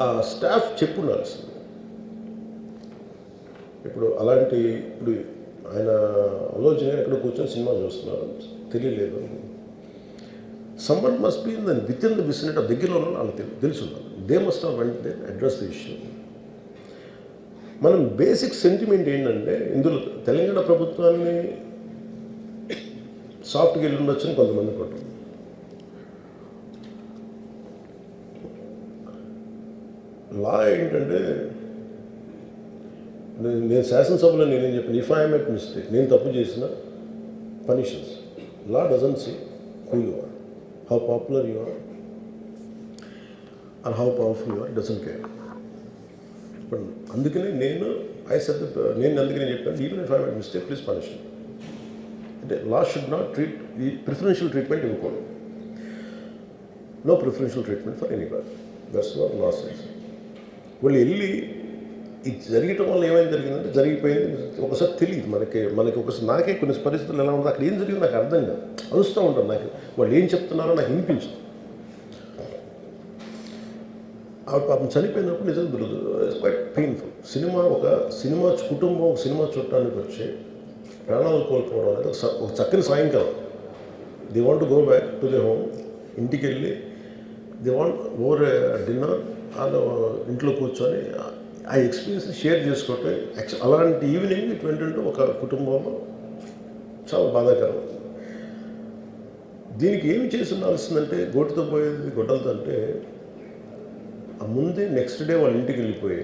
ఆ స్టాఫ్ చెప్పుండాల్సింది. ఇప్పుడు అలాంటి ఇప్పుడు ఆయన ఆలోచన ఎక్కడ కూర్చొని సినిమా చూస్తున్నారు తెలియలేదు. Someone must be within the vicinity ఆ దగ్గరలో ఉన్న వాళ్ళకి తెలిసి ఉండాలి. They must have went there address the issue. మనం బేసిక్ సెంటిమెంట్ ఏంటంటే ఇందులో తెలంగాణ ప్రభుత్వాన్ని సాఫ్ట్గా వెళ్ళి ఉండొచ్చని కొంతమంది కొట్టం. లా ఏంటంటే నేను శాసనసభలో నేనేం చెప్పాను, ఇఫ్ ఐ మేక్ మిస్టేక్, నేను తప్పు చేసిన punishments. Law doesn't see who you are, how popular you are are how powerful you are, doesn't care. అందుకనే నేను అందుకనే చెప్పాను, even if I make mistake please punish me. అంటే లా షుడ్ నాట్ ట్రీట్ ఈ preferential treatment ఇవ్వకూడదు. No preferential treatment for anybody. That's what law says. వాళ్ళు వెళ్ళి ఇది జరగటం వల్ల ఏమైనా జరిగిందంటే జరిగిపోయింది. ఒకసారి తెలియదు మనకి ఒకసారి నాకే కొన్ని పరిస్థితులు ఎలా ఉందో అక్కడ ఏం జరిగింది నాకు అర్థం కాదు, అరుస్తూ ఉంటాను. నాకు వాళ్ళు ఏం చెప్తున్నారో నాకు వినిపించదు. ఆవిడ పాపం చనిపోయినప్పుడు నిజంగా దొరకదు. It's quite painful. సినిమా కుటుంబం ఒక సినిమా చూడటానికి వచ్చి ప్రాణాలు కోల్పోవడం అనేది ఒక చక్కని సాయంకాలం. They want to go back to the home. ఇంటికి వెళ్ళి దే వాంట్ ఓవర్ డిన్నర్ వాళ్ళు ఇంట్లో కూర్చొని ఆ ఎక్స్పీరియన్స్ షేర్ చేసుకోవటం. అలాంటి ఈవినింగ్ ఇటు ఏంటంటే ఒక కుటుంబంలో చాలా బాధాకరం. దీనికి ఏమి చేసి ఉండాల్సిందంటే గోటుతో పోయేది గొడ్డలతో అంటే ఆ ముందే నెక్స్ట్ డే వాళ్ళ ఇంటికి వెళ్ళిపోయి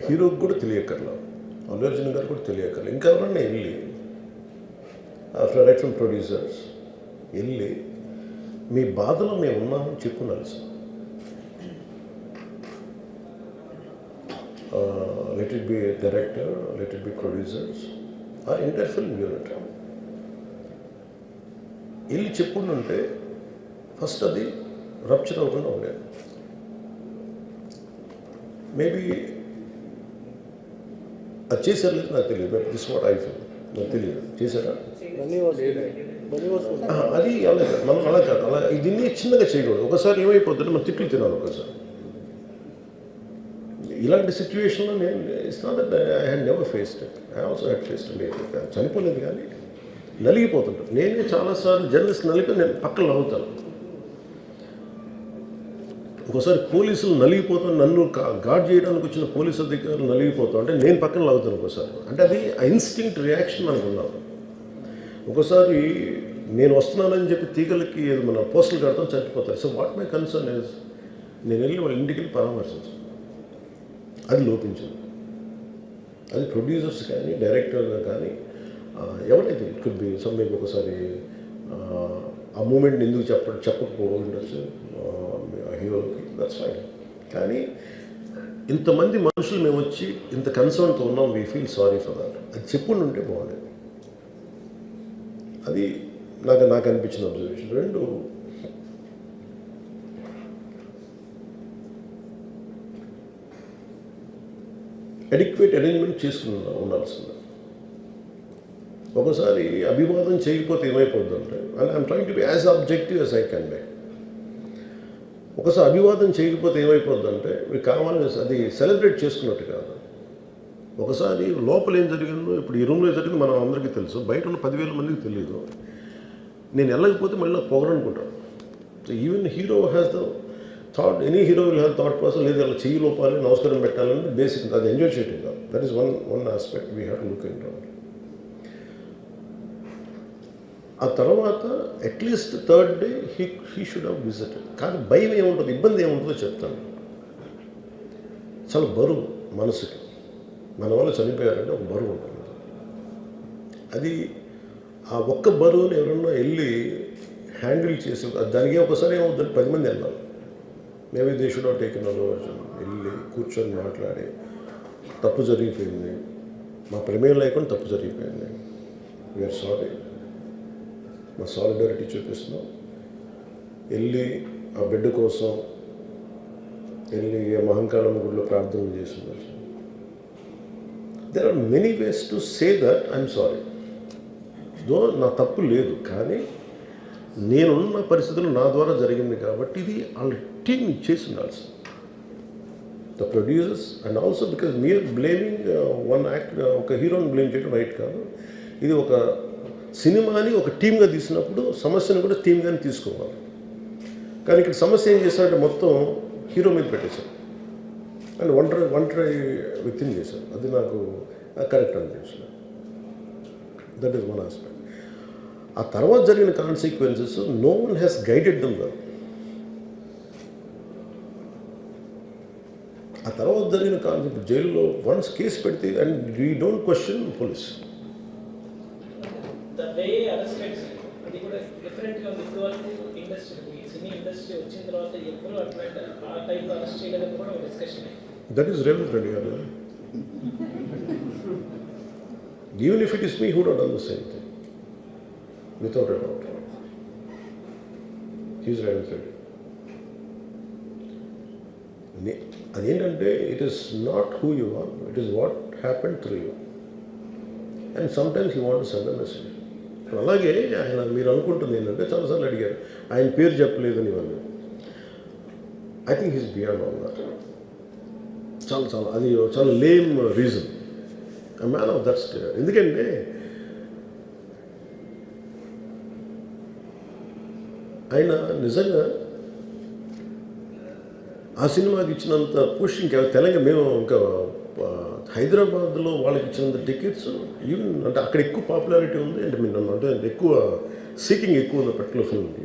హీరోకి కూడా తెలియక్కర్లా, అల్లు అర్జున్ గారు కూడా తెలియక్కర్లా, ఇంకా ఎవరన్నా వెళ్ళి రైట్ ఫ్రమ్ ప్రొడ్యూసర్స్ వెళ్ళి మీ బాధలో మేము ఉన్నామని చెప్పుకోవాల్సింది. Let it be director, let it be producers, ఆ ఎంటైర్ ఫిల్మ్ యూనిట్ వెళ్ళి చెప్పుకుంటుంటే ఫస్ట్ అది రప్చర్ అవ్వకుండా ఉండేది. మేబీ అది చేశారు లేదు నాకు తెలియదు. దిస్ వాట్ ఐ ఫీల్, నాకు తెలియదు చేశారా అది. మనం అలా కాదు, అలా దీన్ని చిన్నగా చేయకూడదు. ఒకసారి ఏమైపోతుందంటే మనం తిట్లు తినాలి. ఒకసారి ఇలాంటి సిచ్యువేషన్లో నేను it's not that I had never faced it. I also had faced it. చనిపోలేదు కానీ నలిగిపోతుంటాను. నేనే చాలాసార్లు జర్నలిస్ట్ నలిపి నేను పక్కన నవ్వుతాను. ఒకసారి పోలీసులు నలిగిపోతాను, నన్ను గార్డ్ చేయడానికి వచ్చిన పోలీసు అధికారులు నలిగిపోతాం అంటే నేను పక్కన లాగుతాను ఒకసారి. అంటే అది ఇన్స్టింక్ట్ రియాక్షన్ మనకు ఉన్నాను. ఒకసారి నేను వస్తున్నానని చెప్పి తీగలకి మన పోస్టులు కడతాం, చచ్చిపోతారు. So what my concern is నేను వెళ్ళి వాళ్ళ ఇంటికి వెళ్ళి పరామర్శించాను. అది లోపించింది. అది ప్రొడ్యూసర్స్ కానీ డైరెక్టర్ కానీ ఎవరైతే it could be some maybe ఒకసారి ఆ మూమెంట్ని ఎందుకు చెప్పకపోవడం ఉండొచ్చు హీరోకి, దట్స్ ఫైన్. కానీ ఇంతమంది మనుషులు మేము వచ్చి ఇంత కన్సర్న్తో ఉన్నాం, we feel sorry for that, అది చెప్పుండి ఉంటే బాగుండేది. అది నాకు అనిపించిన అబ్జర్వేషన్. రెండు, అడిక్వేట్ అరేంజ్మెంట్ చేసుకుని ఉండాల్సింది. ఒకసారి అభివాదం చేయకపోతే ఏమైపోతుందంటే, and I'm trying to be as objective as I can be. ఒకసారి అభివాదం చేయకపోతే ఏమైపోతుందంటే మీరు కావాలని అది సెలబ్రేట్ చేసుకున్నట్టు కాదు. ఒకసారి లోపల ఏం జరిగిందో, ఇప్పుడు ఈ రూమ్లో జరిగింది మనం అందరికీ తెలుసు, బయట ఉన్న 10,000 మందికి తెలియదు. నేను వెళ్ళకపోతే మళ్ళీ నాకు పొగరనుకుంటాను. So even hero has the thought, any hero will have thought process, లేదు అలా చెయ్యి లోపాలి నమస్కారం పెట్టాలని బేసిక్, అది ఎంజాయ్ చేయటం కాదు. That is one aspect we have to look in to. ఆ తర్వాత at least third day he should have visited. కానీ భయం ఏముంటుంది, ఇబ్బంది ఏముంటుందో చెప్తాను. చాలా బరువు మనసుకి, మన వాళ్ళు చనిపోయారంటే ఒక బరువు ఉంటుంది. అది ఆ ఒక్క బరువుని ఎవరన్నా వెళ్ళి హ్యాండిల్ చేసి, దానికి ఒకసారి ఏమవుతుంది, 10 మంది వెళ్ళాలి. Maybe they should have taken Allu Arjun. వెళ్ళి కూర్చొని మాట్లాడి తప్పు జరిగిపోయింది, మా ప్రమేయం లేకుండా తప్పు జరిగిపోయింది, వీఆర్ సారీ, మా సాలిడారిటీ చూపిస్తున్నాం. వెళ్ళి ఆ బిడ్డ కోసం వెళ్ళి మహంకాళమ్మ గుడిలో ప్రార్థన చేస్తున్నారు. There are many ways to say that I'm sorry. Though నా తప్పు లేదు, కానీ నేనున్న పరిస్థితులు నా ద్వారా జరిగింది కాబట్టి ఇది వాళ్ళ టీం చేసి ఉండాల్సి the producers and also because మీరు బ్లేమింగ్ వన్ యాక్ట్ ఒక హీరోని బ్లేమ్ చేయడం రైట్ కాదు. ఇది ఒక సినిమాని ఒక టీమ్గా తీసినప్పుడు సమస్యను కూడా టీమ్గానే తీసుకోవాలి. కానీ ఇక్కడ సమస్య ఏం చేశారంటే మొత్తం హీరో మీద పెట్టేశారు అండ్ ఒంటరి వ్యక్తిని చేశారు. అది నాకు కరెక్ట్ అనిపించలేదు. That is one aspect. ఆ తర్వాత జరిగిన consequences no one has guided them well. ఆ తర్వాత జరిగిన కాన్సెప్ట్ జైల్లో వన్స్ కేసు పెడితే and we don't question police. That is Revanth Reddy garu. Even if it is me who would done the same thing without a doubt. He's Revanth Reddy. అదేంటంటే it is not who you are, it is what happened through you and sometimes you want to send a message. అలాగే ఆయన మీరు అనుకుంటుంది ఏంటంటే చాలాసార్లు అడిగారు ఆయన పేరు చెప్పలేదని ఇవన్నీ. I think he's beyond all that. అది చాలా lame reason. a man of that state. ఎందుకంటే ఆయన నిజంగా ఆ సినిమాకి ఇచ్చినంత పుష్ ఇంకా తెలంగాణ మేము ఇంకా హైదరాబాద్లో వాళ్ళకి ఇచ్చినంత టికెట్స్ ఈవెన్ అంటే అక్కడ ఎక్కువ పాపులారిటీ ఉంది అంటే మీరు అంటే ఎక్కువ సీకింగ్ ఎక్కువ ఉంది పర్టికులర్ ఫిల్మ్కి.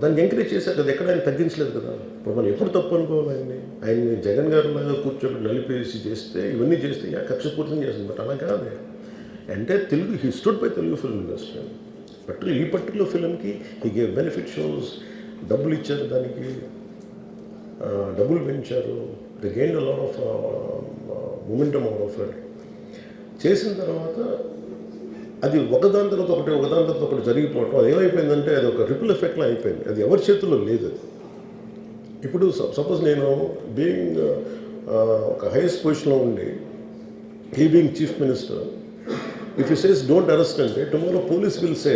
దాన్ని ఎంకరేజ్ చేశారు కదా, ఎక్కడ ఆయన తగ్గించలేదు కదా. ఇప్పుడు మనం ఎప్పుడు తప్పు అనుకోవాలి ఆయన్ని జగన్ గారు లాగా కూర్చోబెట్టి నలిపేసి చేస్తే ఇవన్నీ చేస్తే కక్షపూర్తం చేస్తుంది. బట్ అలా కాదు. అంటే Telugu he stood by Telugu film industry. ఈ పర్టికులర్ ఫిల్మ్కి హీ గేవ్ బెనిఫిట్ షోస్, డబ్బులు ఇచ్చారు, దానికి డబ్బులు పెంచారు. The gain a lot of momentum out of it. చేసిన తర్వాత అది ఒకదాని తర్వాత ఒకటి జరిగిపోవటం, అది ఏమైపోయిందంటే అది ఒక రిపుల్ ఎఫెక్ట్లో అయిపోయింది. అది ఎవరి చేతుల్లో లేదు. అది ఇప్పుడు సపోజ్ నేను బీయింగ్ ఒక హైయెస్ట్ పొజిషన్లో ఉండి he being chief minister, if you says don't arrest అంటే టుమారో పోలీస్ విల్ సే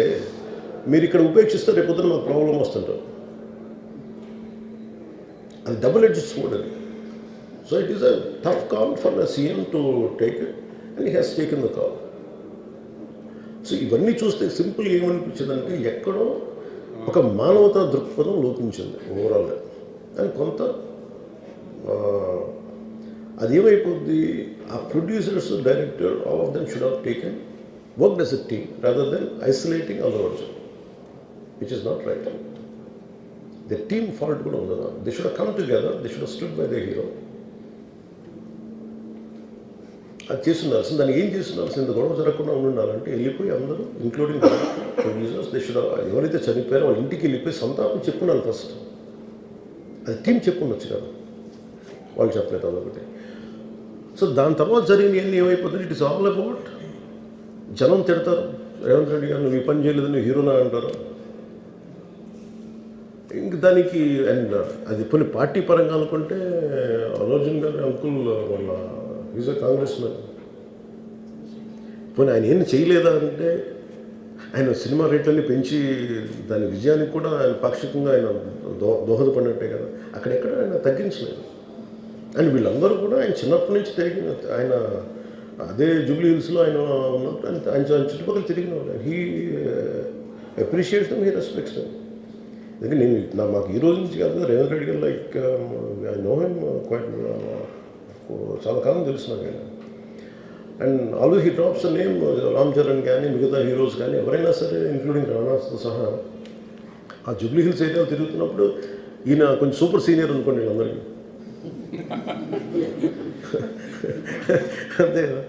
మీరు ఇక్కడ ఉపేక్షిస్తే రేపు పొద్దున మాకు ప్రాబ్లం వస్తుంటారు. అది డబుల్ ఎడ్జ్డ్ స్వోర్డ్ అది. So it is a tough call for the CM to take it and he has taken the call. So ఇవన్నీ చూస్తే సింపుల్ ఏమనిపించిందంటే ఎక్కడో ఒక మానవతా దృక్పథం లోపించింది ఓవరాల్గా. అని కొంత అది ఏమైపోద్ది, ఆ producers, director, all of them should have taken worked as a team rather than isolating Allu Arjun, which is not right. The team fault కూడా ఉండదు. They should come together, they should stood by the hero. అది చేస్తుండాల్సింది. దాన్ని ఏం చేస్తుండాల్సింది, గొడవ జరగకుండా ఉండాలంటే వెళ్ళిపోయి అందరూ ఇంక్లూడింగ్ ప్రొడ్యూసర్స్ దే షుడ్, ఎవరైతే చనిపోయారో వాళ్ళ ఇంటికి వెళ్ళిపోయి సంతాపం చెప్పున్నాను ఫస్ట్. అది టీం చెప్పుండొచ్చు కదా, వాళ్ళు చెప్పలేదు అదొకటి. సో దాని తర్వాత జరిగినవన్నీ ఏమైపోతుంది, ఇట్ ఇస్ ఆల్ అబౌట్ జనం తిడతారు రేవంత్ రెడ్డి గారు నువ్వు ఈ పని చేయలేదు, నువ్వు హీరోనా అంటారు. ఇంక దానికి అండ్ అది కొన్ని పార్టీ పరంగా అనుకుంటే అల్లు అర్జున్ గారి అంకుల్ వాళ్ళ ఈజ్ అ కాంగ్రెస్ మ్యాన్. పోనీ ఆయన ఏం చేయలేదా అంటే ఆయన సినిమా రేట్లన్నీ పెంచి దాని విజయానికి కూడా ఆయన పాక్షికంగా ఆయన దోహదపడినట్టే కదా. అక్కడెక్కడ ఆయన తగ్గించలేదు. అండ్ వీళ్ళందరూ కూడా ఆయన చిన్నప్పటి నుంచి తిరిగిన, ఆయన అదే జూబ్లీ హిల్స్లో ఆయన ఉన్నప్పుడు ఆయన చుట్టుపక్కల తిరిగిన వాళ్ళు. He appreciates them, he respects them. ఎందుకంటే నేను మాకు ఈ రోజు నుంచి కాదు, రేవంత్ రెడ్డి గారు like I know him quite, చాలా కాలం తెలుసు నాకు. And always he drops the name Ram Charan కానీ మిగతా హీరోస్ కానీ ఎవరైనా సరే ఇంక్లూడింగ్ రాణాతో సహా ఆ జూబ్లీ హిల్స్ ఏరియాలో తిరుగుతున్నప్పుడు ఈయన కొంచెం సూపర్ సీనియర్ అనుకోండి వీళ్ళందరికీ. అంతే కదా.